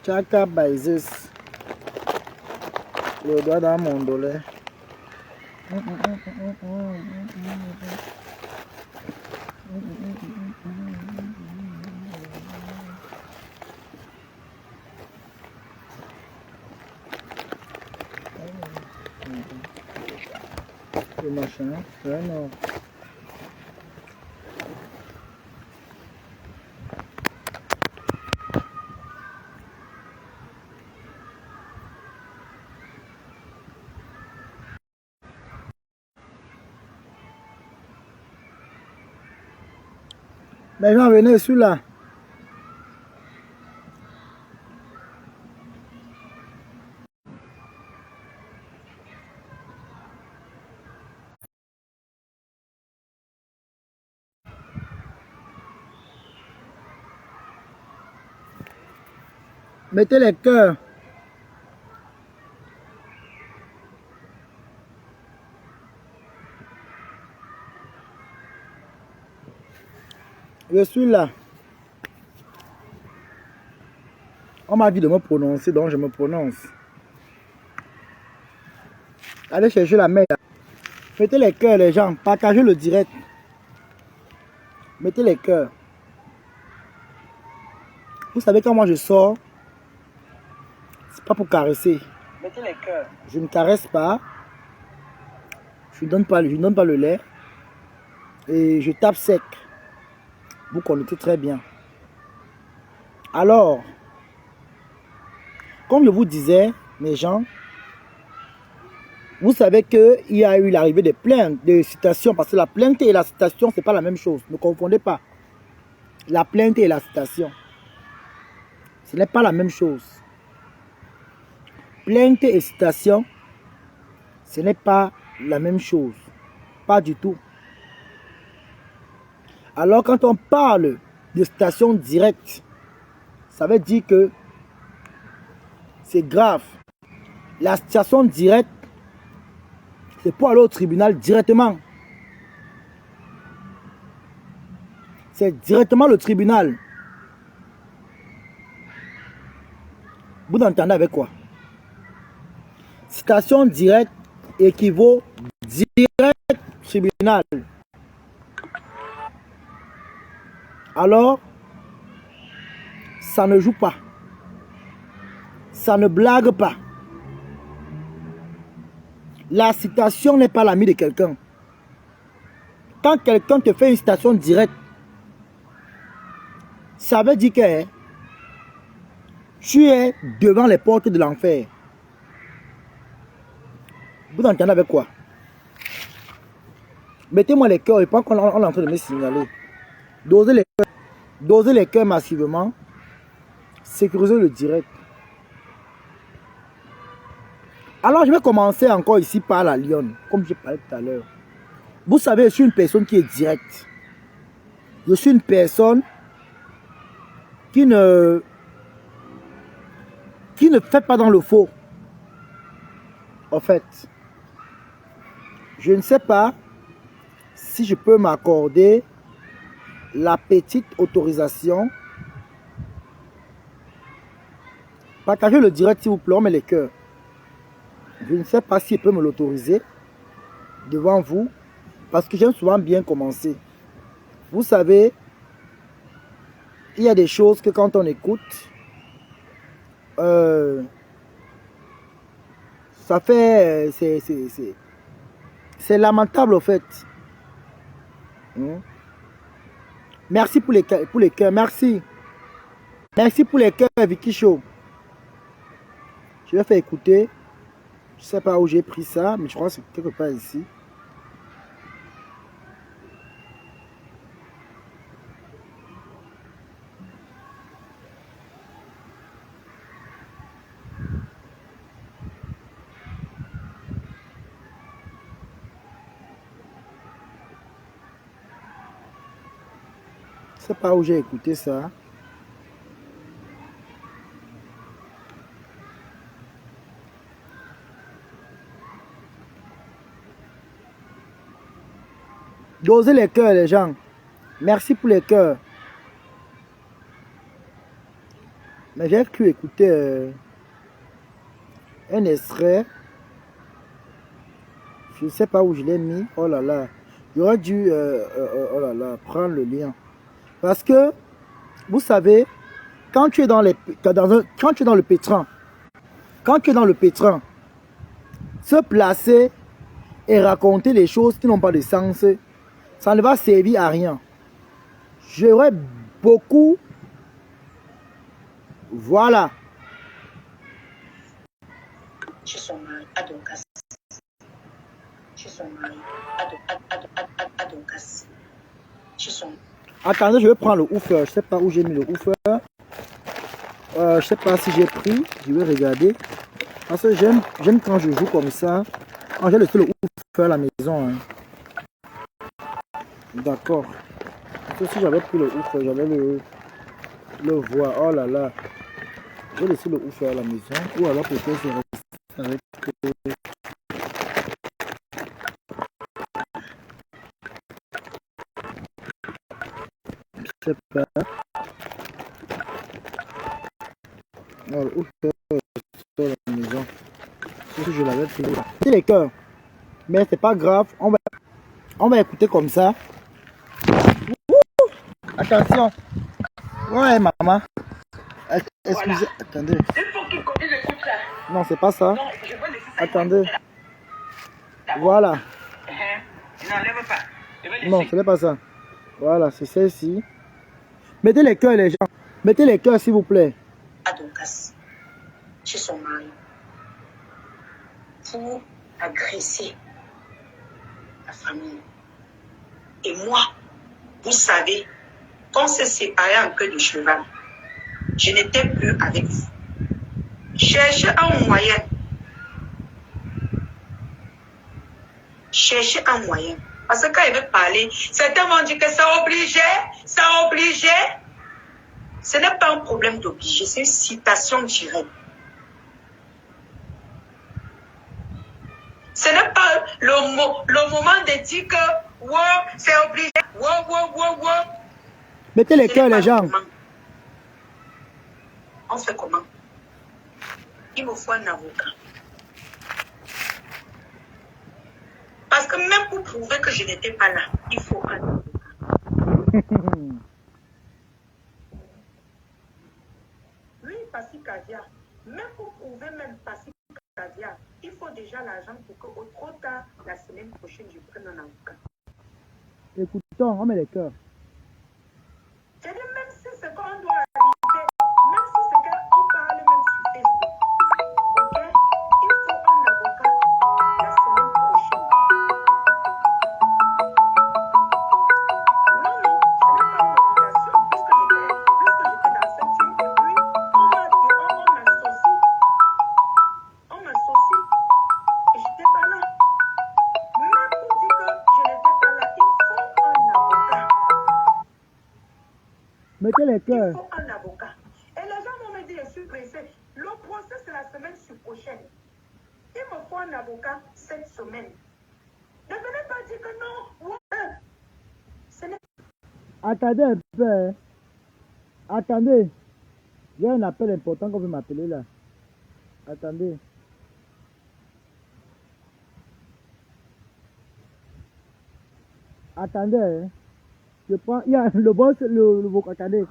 Chaka Baizes. Le doigt dans mon dollar. Le machin, vraiment. Les gens venaient celui-là. Mettez les cœurs. Je suis là. On m'a dit de me prononcer, donc je me prononce. Allez chercher la main. Mettez les cœurs, les gens. Partagez le direct. Mettez les cœurs. Vous savez, quand moi je sors, c'est pas pour caresser. Mettez les cœurs. Je ne caresse pas. Je ne donne pas le lait. Et je tape sec. Vous connaissez très bien. Alors, comme je vous disais, mes gens, vous savez qu'il y a eu l'arrivée des plaintes, des citations, parce que la plainte et la citation, ce n'est pas la même chose. Ne confondez pas. La plainte et la citation, ce n'est pas la même chose. Plainte et citation, ce n'est pas la même chose. Pas du tout. Alors, quand on parle de citation directe, ça veut dire que c'est grave. La citation directe, c'est pour aller au tribunal directement. C'est directement le tribunal. Vous entendez avec quoi? Citation directe équivaut direct tribunal. Alors, ça ne joue pas. Ça ne blague pas. La citation n'est pas l'ami de quelqu'un. Quand quelqu'un te fait une citation directe, ça veut dire que tu es devant les portes de l'enfer. Vous entendez avec quoi? Mettez-moi les cœurs, je pense qu'on est en train de me signaler. Dosez les cœurs massivement. Sécurisez le direct. Alors, je vais commencer encore ici par la lionne, comme je parlais tout à l'heure. Vous savez, je suis une personne qui est directe. Je suis une personne qui ne fait pas dans le faux. En fait, je ne sais pas si je peux m'accorder la petite autorisation. Partagez le direct s'il vous plaît, mais les cœurs. Je ne sais pas si je peux me l'autoriser devant vous, parce que j'aime souvent bien commencer. Vous savez, il y a des choses que quand on écoute, ça fait... C'est lamentable, au fait. Merci pour les cœurs. Merci. Merci pour les cœurs, Vicky Show. Je vais faire écouter. Je ne sais pas où j'ai pris ça, mais je crois que c'est quelque part ici. Je ne sais pas où j'ai écouté ça. Dosez les cœurs, les gens. Merci pour les cœurs. Mais j'ai pu écouter un extrait. Je ne sais pas où je l'ai mis. Oh là là. J'aurais dû oh là là, prendre le lien. Parce que, vous savez, quand tu es dans quand tu es dans le pétrin, se placer et raconter les choses qui n'ont pas de sens, ça ne va servir à rien. J'aurais beaucoup... Voilà. Chez son mari, Adoncas. Chez son mari, Adoncas. Chez son... Attendez, je vais prendre le ouf. Je ne sais pas où j'ai mis le ouf. Je ne sais pas si j'ai pris. Je vais regarder. Parce que j'aime quand je joue comme ça. Quand j'ai laissé le ouf à la maison. Hein. D'accord. Parce que si j'avais pris le ouf, j'allais le voir. Oh là là. J'ai laissé le ouf à la maison. Ou alors peut-être c'est resté avec... Je sais pas. Alors, le ouf à la maison. Si je l'avais pris. C'est les cœurs. Mais c'est pas grave. On va écouter comme ça. Attention. Ouais, maman. Excusez. Voilà. Attendez. Il faut qu'il continue d'écouter ça. Non, c'est pas ça. Non, je vais laisser ça. Attendez. Voilà. N'enlève pas. Non, ce n'est pas ça. Voilà, c'est celle-ci. Mettez les cœurs, les gens. Mettez les cœurs, s'il vous plaît. Adoncas, chez son mari, pour agresser la famille. Et moi, vous savez, quand on s'est séparés en queue de cheval, je n'étais plus avec vous. Cherchez un moyen. Cherchez un moyen. Parce que quand il veut parler, certains vont dire que ça obligeait, ça obligeait. Ce n'est pas un problème d'obliger, c'est une citation directe. Ce n'est pas le moment de dire que wow, c'est obligé. Wow. Mettez les cœurs, les gens. On fait comment? Il me faut un avocat. Parce que même pour prouver que je n'étais pas là, il faut un avocat. Oui, Passi Caviar. Même pour prouver même Passi Caviar, il faut déjà l'argent pour que au trop tard, la semaine prochaine, je prenne un avocat. Écoutons, on met les cœurs. Je dis même si c'est qu'on doit arriver, même si c'est qu'on parle même sur Facebook, ok? Il faut un avocat la semaine prochaine. Non, ce n'est pas une obligation, puisque j'étais dans cette team, et puis on m'associe, et je n'étais pas là. Même pour dire que je n'étais pas là, il faut un avocat. Mettez les Il cœurs. faut un avocat. Et les gens vont me dire, je suis pressé. Le procès, c'est la semaine prochaine. Il me faut un avocat cette semaine. Ne venez pas dire que non. Ouais. Ce n'est Attendez un peu. Hein. Attendez. J'ai un appel important qu'on veut m'appeler là. Attendez. Attendez. Hein. Je prends. Il y a le boss, le attendez.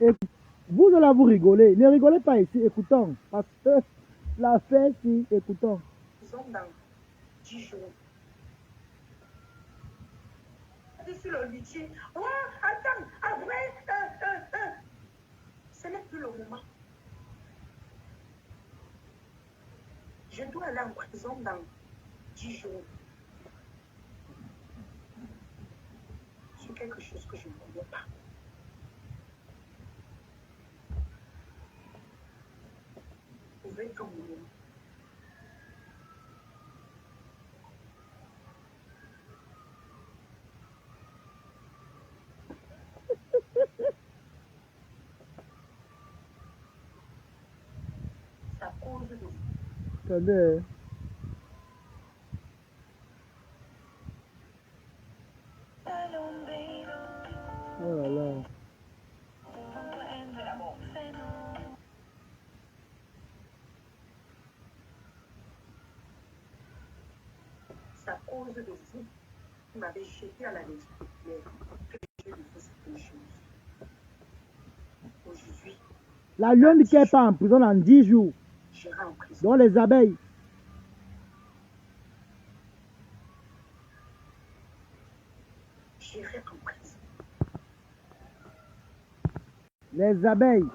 Et vous allez vous rigoler. Ne rigolez pas ici. Écoutons. Parce que l'affaire, si, écoutons. Ils sont dans 10 jours. Sur le litige. Ouais, Après, ce n'est plus le moment. Je dois aller en prison dans 10 jours. C'est quelque chose que je ne voulais pas. Vous pouvez tout mourir. Ça cause de vous. Attendez. Oh là là. C'est à cause de vous qui m'avez jeté à la légère que je lui fais cette chose. Aujourd'hui, La lionne qui est pas en prison dans 10 jours. j'irai en prison. Dans les abeilles. J'irai en prison. Les abeilles.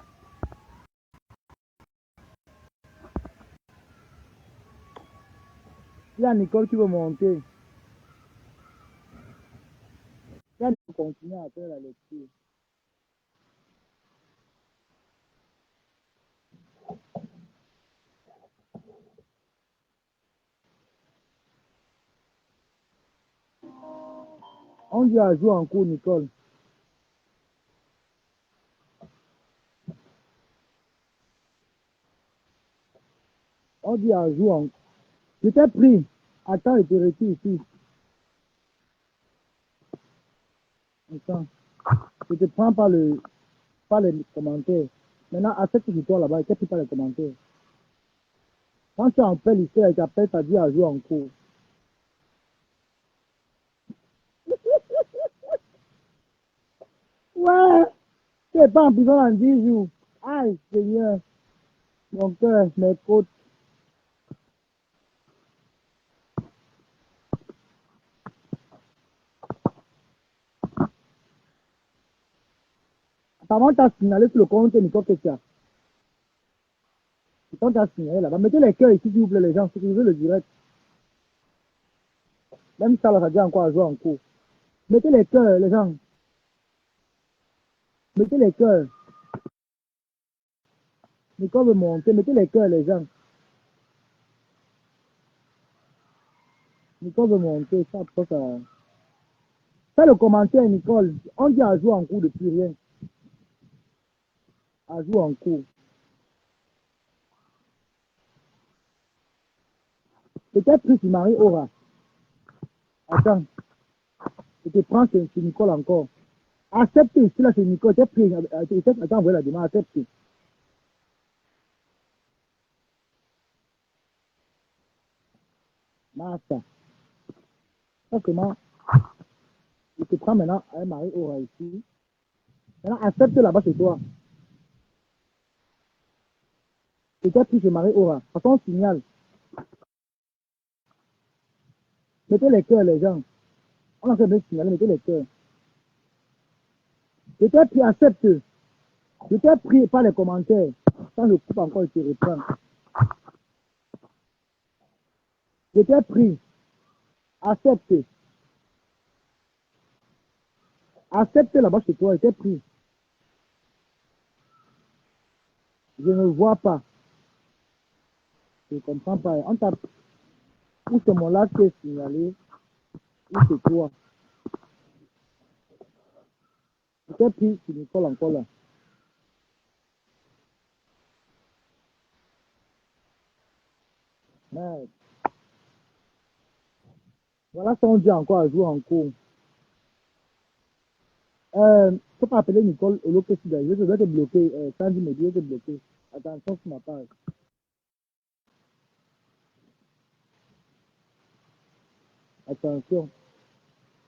Il y a Nicole qui veut monter. Il y a Nicole qui continue à faire la lecture. On dit à jouer en cours, Nicole. On dit à jouer en... Je t'ai pris. Attends, je te retire ici. Attends. Je te prends par les commentaires. Maintenant, accepte sur toi là-bas. Je t'ai pris par les commentaires. Quand tu appelles ici, tu appelles, tu as dit à jouer en cours. Ouais. Tu n'es pas en prison en 10 jours. Aïe, Seigneur. Mon cœur, mes côtes. Apparemment, tu as signalé sur le compte Nicole Kessia. Quand tu as signalé là-bas, mettez les cœurs ici, s'il vous plaît, les gens, sécurisez le direct. Même ça, là, ça dit encore à jouer en cours. Mettez les cœurs, les gens. Mettez les cœurs. Nicole veut monter, mettez les cœurs, les gens. Nicole veut monter, ça, ça. Fais le commentaire, Nicole. On dit à jouer en cours depuis rien. À jouer en cours. Peut-être que si Marie aura. Attends. Je te prends sur Nicole encore. Accepte ici, là, c'est Nicole. J'ai pris. Attends, envoyer la demande. Accepte. Massa. Ça, comment. Je te prends maintenant un Marie aura ici. Maintenant, accepte là-bas chez toi. Peut-être que je Marie aura. Façon, on signale. Mettez les cœurs, les gens. On a fait bien signaler, mettez les cœurs. Peut-être qu'il accepte. Je t'ai pris par les commentaires. Quand je coupe encore, je te reprends. Je t'ai pris. Accepte. Accepte là-bas chez toi, je t'ai pris. Je ne vois pas. Je ne comprends pas. On t'a... Où c'est mon là qui est signalé? Où c'est toi? Je t'ai pris sur Nicole encore là. Merde. Voilà ce qu'on dit encore à jouer en cours. Faut pas appeler Nicole au local. Je vais te bloquer. Sandy me dit, je vais te bloquer. Attention sur ma page. Attention.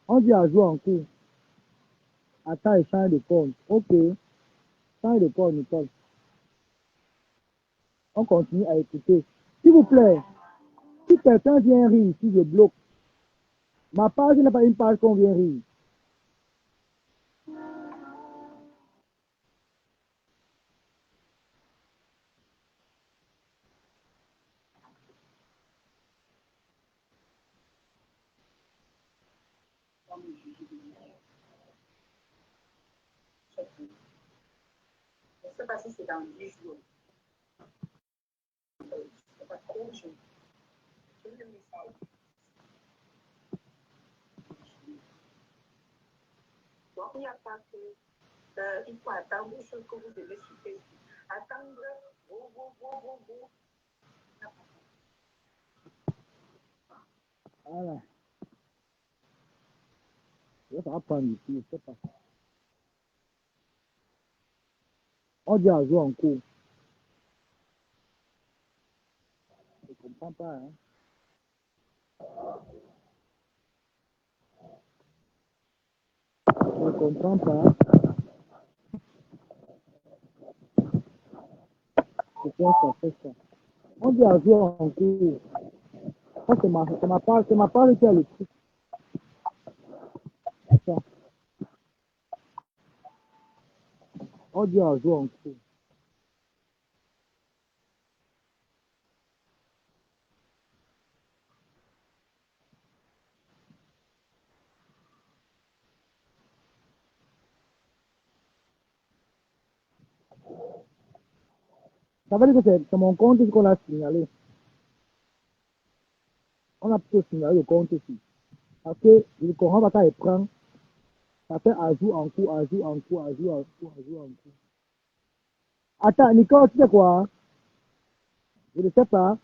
On dit à jouer en cours. Attends et change de compte. Ok. Change de compte, Nicole. On continue à écouter. S'il vous plaît, si quelqu'un vient rire, si je bloque, ma page n'est pas une page qu'on vient rire. pas me juger de moi. Je ne sais pas si c'est dans 10 jours. C'est pas trop jeune. Je vais me ça. Donc, il n'y a pas que. Il faut attendre des choses que vous devez souhaiter. Attendre, go. Voilà. Ça va prendre ici, je ne sais pas. On dit à jouer en cours. Je ne comprends pas, hein. Je ne comprends pas. Pourquoi ça fait ça? On dit à jouer en cours. Ça, c'est ma part qui a le truc. Attends. On dit à jouer en cours. Ça veut dire que c'est mon compte qu'on a signalé. On a plutôt signalé le compte ici. Parce que le courant va pas prendre. Ça fait ajout en cours. Attends, Nicole, tu sais quoi? Je ne sais pas.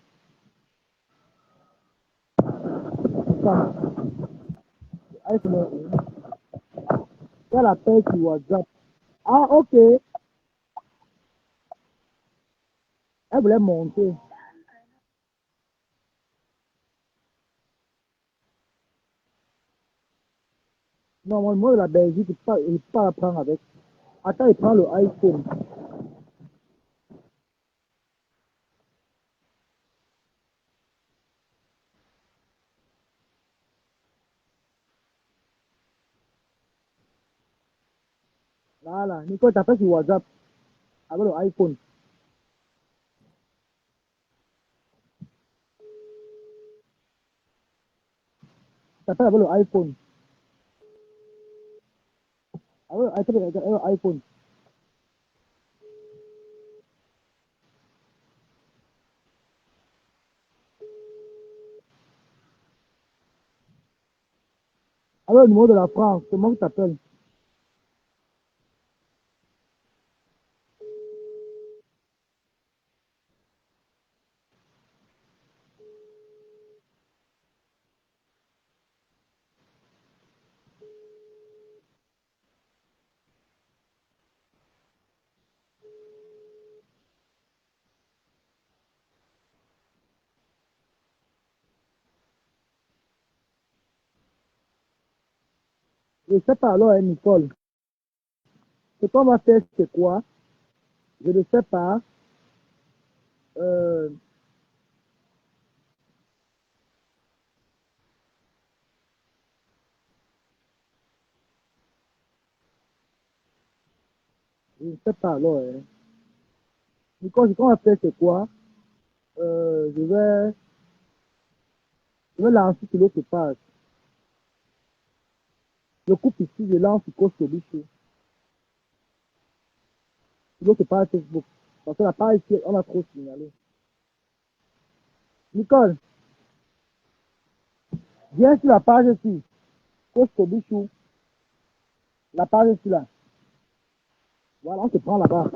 Attends. Avec elle appelle sur WhatsApp. Ah, ok. Elle voulait monter. Non, mon numéro de la Belgique, il ne peut pas la prendre avec. Attends, il prend le iPhone. Voilà. Nicole t'appelle sur WhatsApp avec le iPhone. T'appelles avec le iPhone. Avec le iPhone. Avec le numéro de la France, c'est moi qui t'appelle. Je ne sais pas alors, hein, Nicole. Ce qu'on va faire, c'est quoi? Je ne sais pas. Euh, je ne sais pas alors. Hein. Nicole, ce qu'on va faire, c'est quoi? Euh, je vais, je vais lancer sur l'autre page. Je coupe ici, je lance sur Coach Tobichou. Sur l'autre page Facebook. Parce que la page ici, on a trop signalé. Nicole, viens sur la page ici. Coach Tobichou. La page ici là. Voilà, on te prend là-bas.